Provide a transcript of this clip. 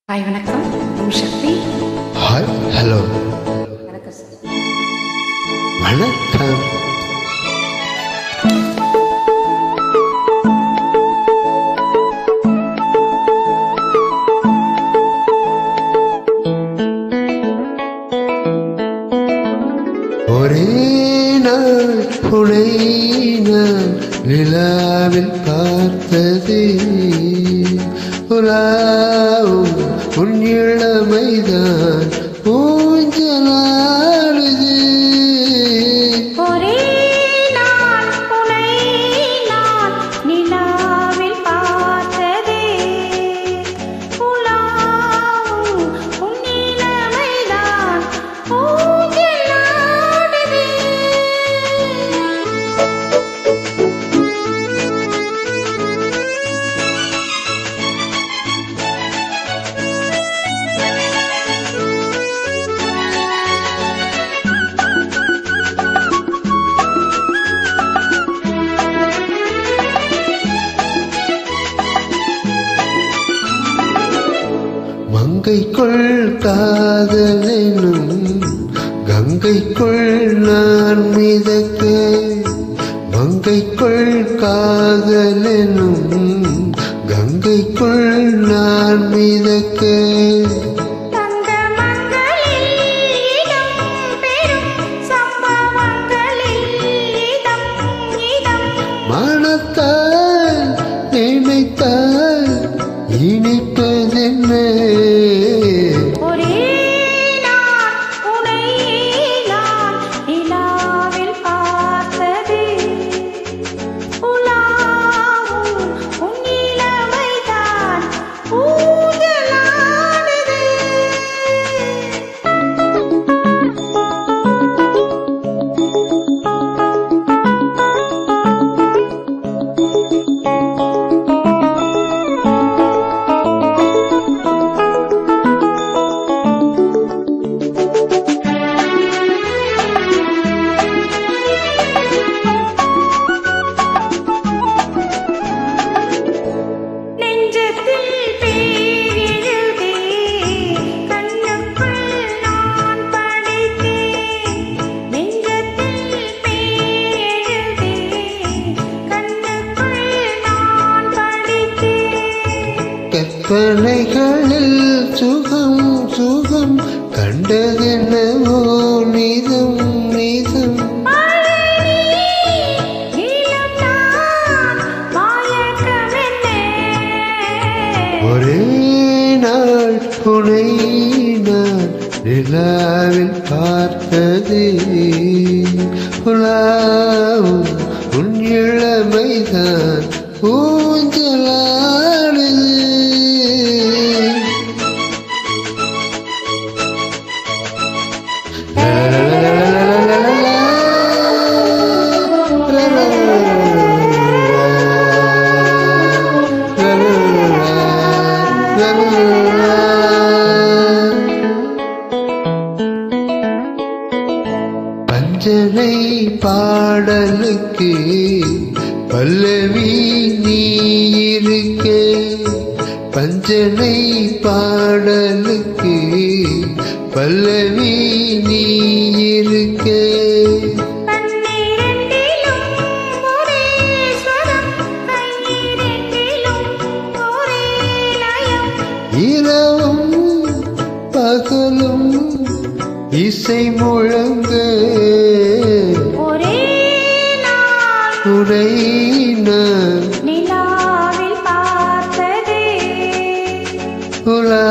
Hi வணக்கம். ஓம் சக்தி. Hi hello வணக்கம் sir. வணக்கம். ஒரே நாள் உனை நான் நிலாவில் பார்த்ததே, உலாவும் உன் இளமைதான் ஊஞ்சலாடுது. ஒரே நாள் உனை நான் நிலாவில் பார்த்ததே, உலாவும் உன் இளமைதான் ஊஞ்சலாடுது. மங்கைக்குள் காதலெனும் கங்கைக்குள் நான் மிதக்க, மங்கைக்குள் காதலெனும் கங்கைக்குள் நான் மிதக்க. மனத்தால் நினைத்தால் இனிப்பதென்ன? ஒரே நாள் உனை நான் நிலாவில் பார்த்ததே, உலாவும் உன் இளமைதான் ஊஞ்சலாடுது. கற்பனைகளில் சுகம் சுகம் கண்டதென்னவோ நீதம் நீதம். ஒரே நாள் உனை நான் நிலாவில் பார்த்ததே, உலாவும் உன் இளமைதான் ஊஞ்சலாடுது. பஞ்சனை பாடலுக்கு பல்லவி நீ இருக்க, பஞ்சனை பாடலுக்கு பல்லவி நீ இருக்க. இரவும் பகலும் இசை முழங்க, ஒரே நாள் உரை நான் நிலாவில் பார்த்ததே, உலா